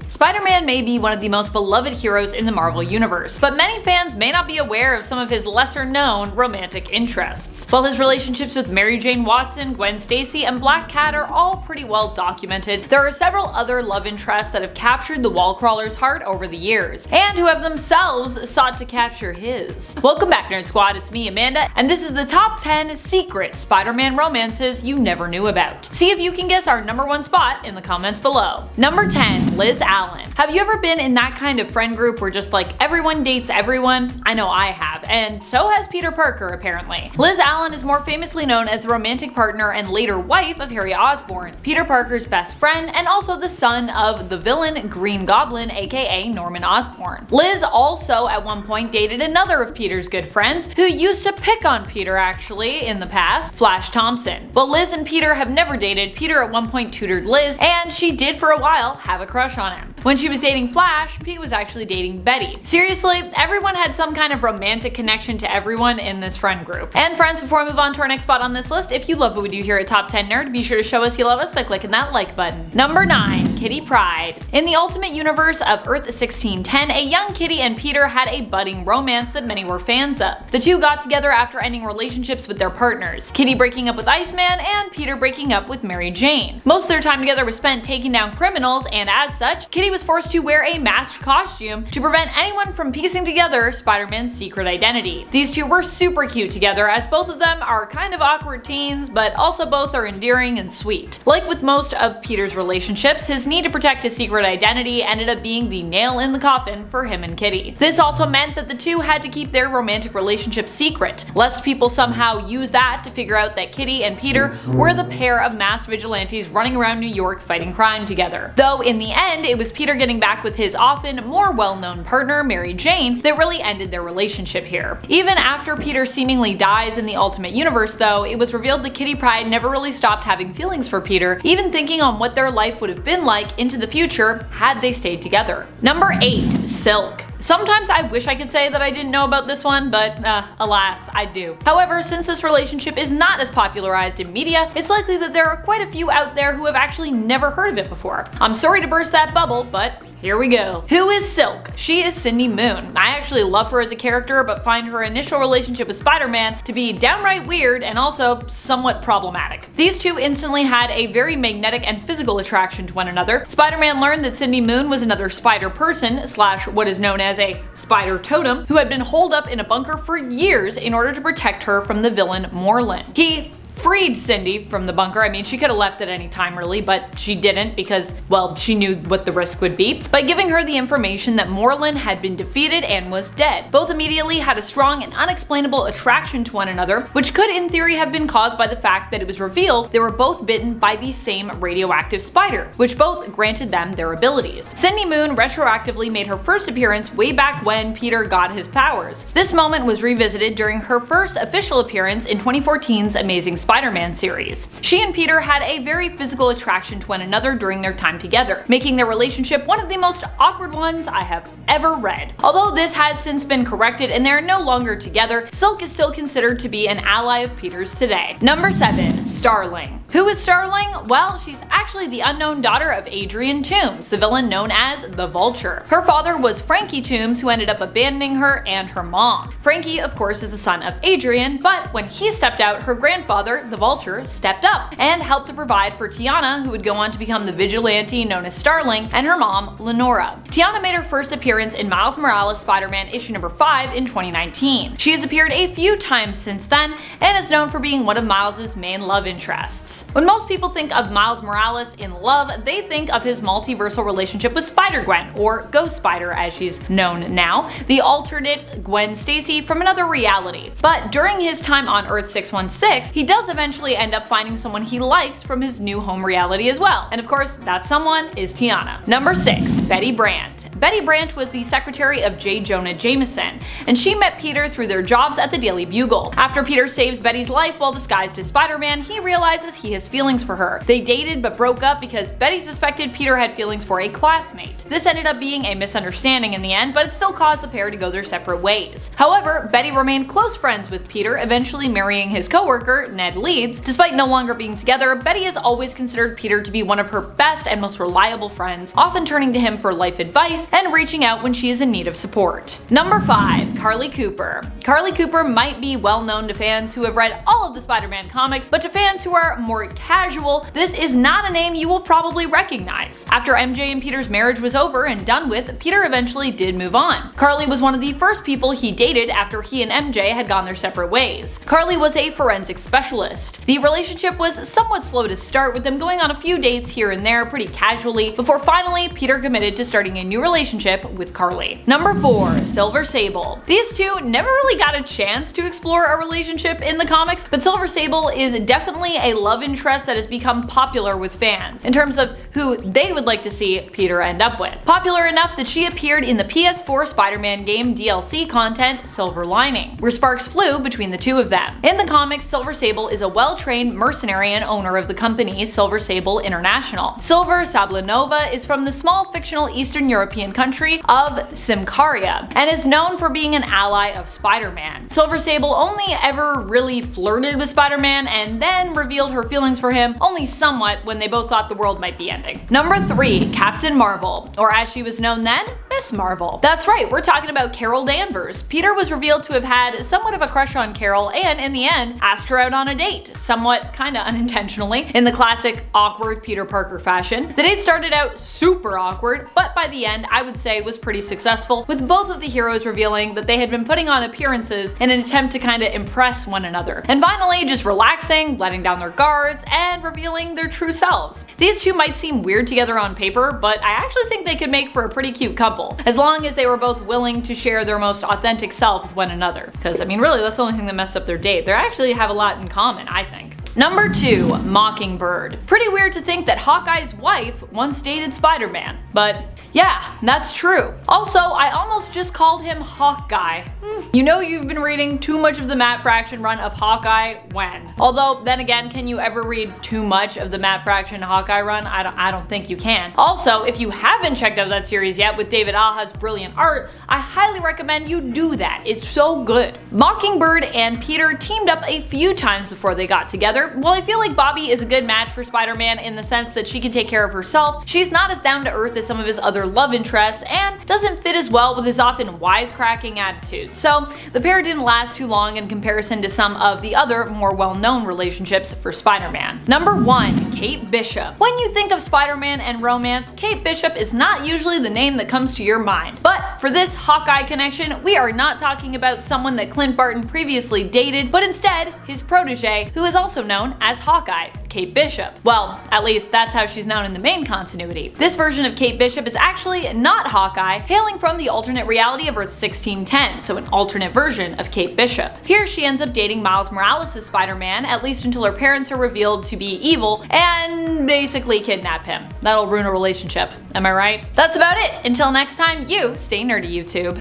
Spider-Man may be one of the most beloved heroes in the Marvel Universe, but many fans may not be aware of some of his lesser-known romantic interests. While his relationships with Mary Jane Watson, Gwen Stacy, and Black Cat are all pretty well documented, there are several other love interests that have captured the wall crawler's heart over the years, and who have themselves sought to capture his. Welcome back, Nerd Squad, it's me, Amanda, and this is the top 10 secret Spider-Man romances you never knew about. See if you can guess our number 1 spot in the comments below. Number 10. Liz Allan. Have you ever been in that kind of friend group where just like everyone dates everyone? I know I have, and so has Peter Parker apparently. Liz Allan is more famously known as the romantic partner and later wife of Harry Osborn, Peter Parker's best friend and also the son of the villain Green Goblin, aka Norman Osborn. Liz also at one point dated another of Peter's good friends who used to pick on Peter actually in the past, Flash Thompson. But Liz and Peter have never dated. Peter at one point tutored Liz, and she did for a while have a crush on him. When she was dating Flash, Pete was actually dating Betty. Seriously, everyone had some kind of romantic connection to everyone in this friend group. And friends, before we move on to our next spot on this list, if you love what we do here at Top 10 Nerd, be sure to show us you love us by clicking that like button. Number 9. Kitty Pryde. In the Ultimate Universe of Earth 1610, a young Kitty and Peter had a budding romance that many were fans of. The two got together after ending relationships with their partners, Kitty breaking up with Iceman and Peter breaking up with Mary Jane. Most of their time together was spent taking down criminals, and as such, Kitty was forced to wear a masked costume to prevent anyone from piecing together Spider-Man's secret identity. These two were super cute together, as both of them are kind of awkward teens, but also both are endearing and sweet. Like with most of Peter's relationships, his need to protect his secret identity ended up being the nail in the coffin for him and Kitty. This also meant that the two had to keep their romantic relationship secret, lest people somehow use that to figure out that Kitty and Peter were the pair of masked vigilantes running around New York fighting crime together. Though in the end, it was Peter getting back with his often more well-known partner, Mary Jane, that really ended their relationship here. Even after Peter seemingly dies in the Ultimate Universe though, it was revealed that Kitty Pryde never really stopped having feelings for Peter, even thinking on what their life would have been like into the future had they stayed together. Number 8. Silk. Sometimes I wish I could say that I didn't know about this one, but alas, I do. However, since this relationship is not as popularized in media, it's likely that there are quite a few out there who have actually never heard of it before. I'm sorry to burst that bubble, but here we go. Who is Silk? She is Cindy Moon. I actually love her as a character, but find her initial relationship with Spider-Man to be downright weird and also somewhat problematic. These two instantly had a very magnetic and physical attraction to one another. Spider-Man learned that Cindy Moon was another spider person / what is known as a spider totem who had been holed up in a bunker for years in order to protect her from the villain Morlun. He freed Cindy from the bunker. I mean, she could have left at any time really, but she didn't because, well, she knew what the risk would be, by giving her the information that Morlun had been defeated and was dead. Both immediately had a strong and unexplainable attraction to one another, which could in theory have been caused by the fact that it was revealed they were both bitten by the same radioactive spider, which both granted them their abilities. Cindy Moon retroactively made her first appearance way back when Peter got his powers. This moment was revisited during her first official appearance in 2014's Amazing Spider-Man series. She and Peter had a very physical attraction to one another during their time together, making their relationship one of the most awkward ones I have ever read. Although this has since been corrected and they are no longer together, Silk is still considered to be an ally of Peter's today. Number 7. Starling. Who is Starling? Well, she's actually the unknown daughter of Adrian Toomes, the villain known as the Vulture. Her father was Frankie Toomes, who ended up abandoning her and her mom. Frankie, of course, is the son of Adrian, but when he stepped out, her grandfather, the Vulture, stepped up and helped to provide for Tiana, who would go on to become the vigilante known as Starling, and her mom, Lenora. Tiana made her first appearance in Miles Morales' Spider-Man issue number 5 in 2019. She has appeared a few times since then and is known for being one of Miles' main love interests. When most people think of Miles Morales in love, they think of his multiversal relationship with Spider-Gwen, or Ghost Spider as she's known now, the alternate Gwen Stacy from another reality. But during his time on Earth 616, he does eventually end up finding someone he likes from his new home reality as well. And of course, that someone is Tiana. Number 6. Betty Brant. Betty Brant was the secretary of J. Jonah Jameson, and she met Peter through their jobs at the Daily Bugle. After Peter saves Betty's life while disguised as Spider-Man, he realizes he has feelings for her. They dated but broke up because Betty suspected Peter had feelings for a classmate. This ended up being a misunderstanding in the end, but it still caused the pair to go their separate ways. However, Betty remained close friends with Peter, eventually marrying his coworker, Ned Spider-Man leads. Despite no longer being together, Betty has always considered Peter to be one of her best and most reliable friends, often turning to him for life advice and reaching out when she is in need of support. Number 5. Carlie Cooper. Carlie Cooper might be well known to fans who have read all of the Spider-Man comics, but to fans who are more casual, this is not a name you will probably recognize. After MJ and Peter's marriage was over and done with, Peter eventually did move on. Carlie was one of the first people he dated after he and MJ had gone their separate ways. Carlie was a forensic specialist. The relationship was somewhat slow to start, with them going on a few dates here and there pretty casually, before finally Peter committed to starting a new relationship with Carlie. Number 4. Silver Sable. These two never really got a chance to explore a relationship in the comics, but Silver Sable is definitely a love interest that has become popular with fans, in terms of who they would like to see Peter end up with. Popular enough that she appeared in the PS4 Spider-Man game DLC content Silver Lining, where sparks flew between the two of them. In the comics, Silver Sable is a well-trained mercenary and owner of the company Silver Sable International. Silver Sablanova is from the small fictional Eastern European country of Simcaria, and is known for being an ally of Spider-Man. Silver Sable only ever really flirted with Spider-Man and then revealed her feelings for him only somewhat when they both thought the world might be ending. Number 3. Captain Marvel, or as she was known then, Miss Marvel. That's right, we're talking about Carol Danvers. Peter was revealed to have had somewhat of a crush on Carol and, in the end, asked her out on a date, somewhat kinda unintentionally, in the classic awkward Peter Parker fashion. The date started out super awkward, but by the end I would say was pretty successful, with both of the heroes revealing that they had been putting on appearances in an attempt to kinda impress one another, and finally just relaxing, letting down their guards, and revealing their true selves. These two might seem weird together on paper, but I actually think they could make for a pretty cute couple, as long as they were both willing to share their most authentic self with one another. Because I mean really, that's the only thing that messed up their date. They actually have a lot in common, I think. Number 2. Mockingbird. Pretty weird to think that Hawkeye's wife once dated Spider-Man, but yeah, that's true. Also, I almost just called him Hawkeye. You know you've been reading too much of the Matt Fraction run of Hawkeye when. Although, then again, can you ever read too much of the Matt Fraction Hawkeye run? I don't think you can. Also, if you haven't checked out that series yet with David Aja's brilliant art, I highly recommend you do that. It's so good. Mockingbird and Peter teamed up a few times before they got together. While I feel like Bobby is a good match for Spider-Man in the sense that she can take care of herself, she's not as down to earth as some of his other love interests and doesn't fit as well with his often wisecracking attitude. So the pair didn't last too long in comparison to some of the other more well-known relationships for Spider-Man. Number 1. Kate Bishop. When you think of Spider-Man and romance, Kate Bishop is not usually the name that comes to your mind. But for this Hawkeye connection, we are not talking about someone that Clint Barton previously dated, but instead his protege, who is also known as Hawkeye, Kate Bishop. Well, at least that's how she's known in the main continuity. This version of Kate Bishop is actually not Hawkeye, hailing from the alternate reality of Earth 1610, so an alternate version of Kate Bishop. Here she ends up dating Miles Morales' Spider-Man, at least until her parents are revealed to be evil and basically kidnap him. That'll ruin a relationship, am I right? That's about it. Until next time, you stay nerdy, YouTube.